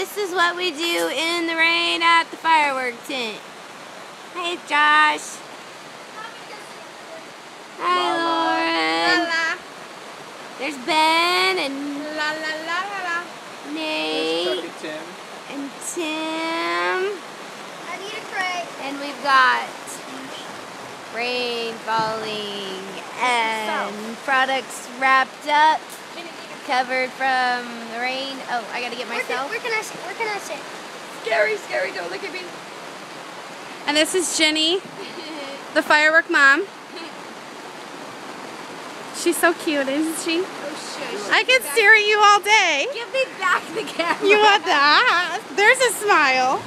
this is what we do in the rain at the firework tent. Hey, Josh. Hi, Lauren. There's Ben and Nate and Tim. I need a crate. And we've got rain falling and products wrapped up, covered from the rain. Oh, I gotta get myself. Where can I sit? Scary, don't look at me. And this is Jenny, the firework mom. She's so cute, isn't she? Oh, shush. I could stare at you all day. Give me back the camera. You want that? There's a smile.